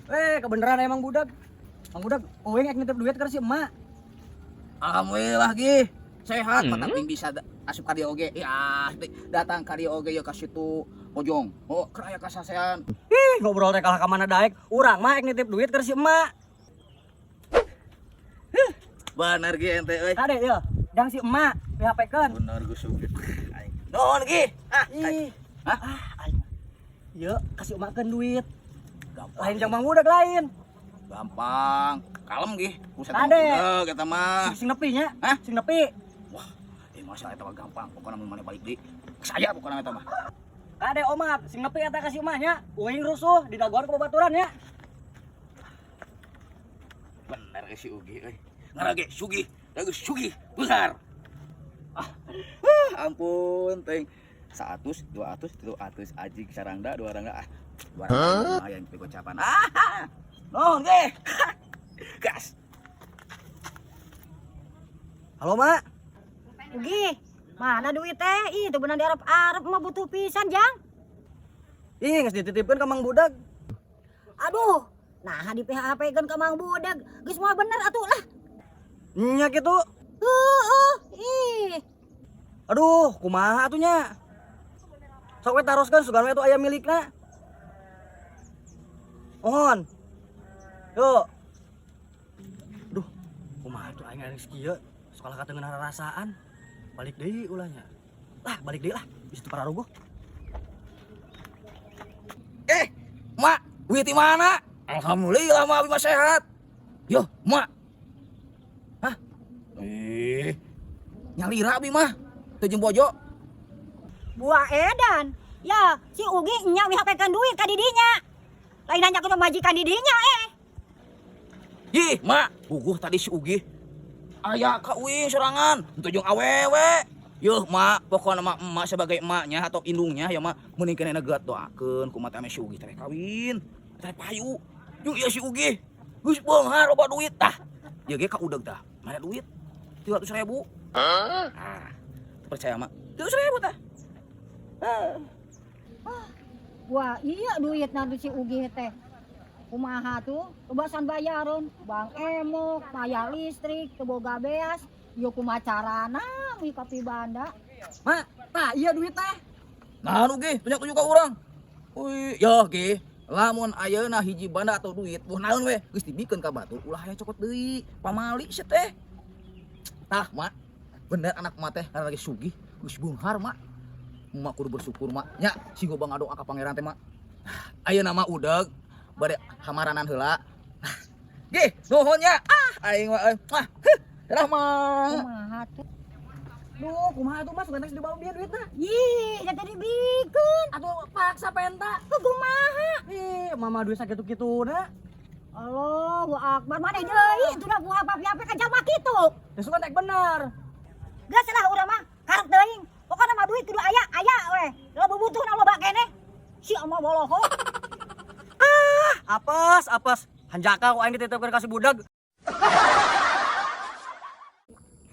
Kebeneran emang budak. Mang budak, euing ek nitip duit ka si emak. Alhamdulillah Gi. Sehat mata ting bisa asup ka dieu oge. Ya, datang ka dieu oge ya ka situ Pojong. Oh, keraya kasasean. Ngobrol teh kalah ka mana daek. Urang mah ek nitip duit ka si emak. Bener Gi ente euy. Kade ieu, dang si emak PHP-keun. Bener geus sugih. Nuhun Gi. Aing. Ieu kasih emakkeun duit. Gampang. Lain jang Mang budak lain. Gampang. Kalem Gi. Buset Kade. eta mah. Sing nepi nya. Hah? Sing nepi. Wah, masalah eta mah gampang. Pokona mun maneh balik deui. Saya pokona eta mah. Kade omat, sing nepi eta kasih emaknya. Euing rusuh di dagoan ke babaturan nya. Bener si Ugi euy. Ngarage sugih, geus sugih besar. Ampun teh. 100, 200, 300 ajig sarangda, 2 rangda. 2 rangda lumayan teh gocapan. Nuhun ge. Gas. Halo, Mak. Ugi, mana duit teh? Itu benar di Arab mah butuh pisan, Jang. Ih, geus dititipkeun ka Mang budak. Aduh, nah di PHP-keun ka Mang budak. Geus moal bener atuh lah. Nya kitu. Ih. Aduh, kumaha atuh nya? Sok we taroskeun sugan we atuh aya milikna. Mohon. Yo. Duh, kumaha atuh aing anu kieu? Sekolah katengeun rasaan. Balik deui ulahnya. Lah, balik deui lah. Bisa teu pararuguh. Mak, duit di mana? Alhamdulillah mak abi mah sehat. Yo, mak. Hah? Nyalira abi mah. Teu jeung bojo. Buah edan. Ya, si Ugi nya PHP-keun duit ka didinya. Lain nanya ke majikan didinya Ih, mak, guguh tadi si Ugi. Aya ka uing sorangan, henteu jeung awewe. Yuh, mak, pokokna mah emak sebagai emaknya atau indungnya ya mak, mending keneh geut doakeun kumaha teh si Ugi teh kawin. Teh payu. Yuk ya si Ugi. Geus beunghar loba duit tah. Ya ge ka udeg tah. Mana duit? 300.000. Percaya mak. 300.000 tah. Wah, iya duit nanti si Ugi teh. Kumaha tuh? Kebasan bayaron, Bang Emok, bayar listrik, teboga beas, yo kumaha carana mi kopi banda. Mak, tah iya duit teh. Nah, nu ge, tunjuk ka urang. Uy, ya ge. Lamun ayeuna hiji banda atau duit, buh naon we? Geus dibikeun ka batu, ulah aya cokot deui. Pamali sia teh. Tah, mak. Bener anak mak teh lagi sugih, geus beunghar, mak. Mak kudu bersyukur, mak. Nya, si gobang ngadoa ka pangeran teh, mak. Ayeuna mah udeg bade hamaranan heula. Ge, nuhun nya. Aing mah dah mah. Kumaha tuh? Duh, kumaha tuh Mas, sugan teh dibawa dia duitna. Ih, jadi dibikeun. Atuh paksa penta. Kumaha? Ih, mama duit sakitu-kituna. Allahu Akbar, mana deui itu da buah papi-papi ka jalma kitu. Ya sugan teh bener. Geus lah urang mah karep teuing. Pokona mah duit kudu aya we. Lo bubutuhna loba keneh. Si ama boloho. Apes. Hanjaka ku aing dititipkeun ka si budak.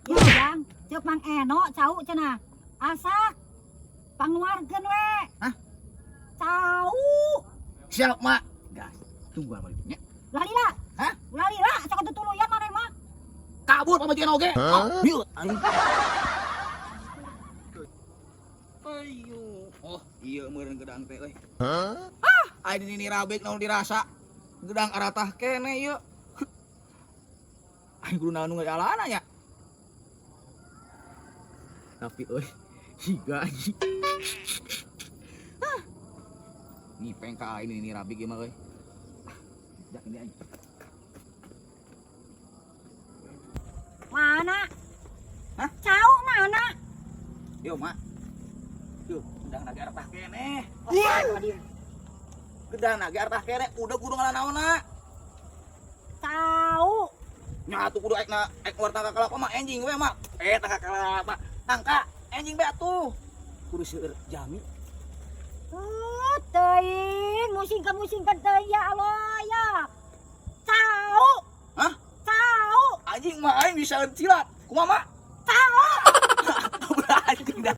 Ya Jang, ceuk Mang Eno cau cenah. Asak panguarkeun we. Hah? Cau. Siap, mak. Gas. Tunggu balik nya. Ulah lila. Hah? Ulah lila, sok tutuluyan maneh mah. Kabur pamajikan oge. Yuk, aing. Ayo. Oh, iya meureun gedang teh euy. Aing ini rabek naon dirasa. Gedang aratah kene ieu. Aing kudu naon nu ngalana nya. Tapi euy, higa anjing. Ngipeng ka aing ini rabek ieu mah euy. Jak ini aing. Mana? Hah? Cau mana? Yo, mak. Yo, gedang nage aratah kene. Gedang nage aratah kene udah kudu ngalanaonna. Cau. Nya atuh kudu ek warta kakalapa mah enjing we mak. Tah kakalapa. Tangka enjing be atuh. Kudu seueur jami. Teuing musingkeun teuing ya Allah ya. Cau. Hah? Cau. Anjing mah aing bisa silat. Kumaha mak?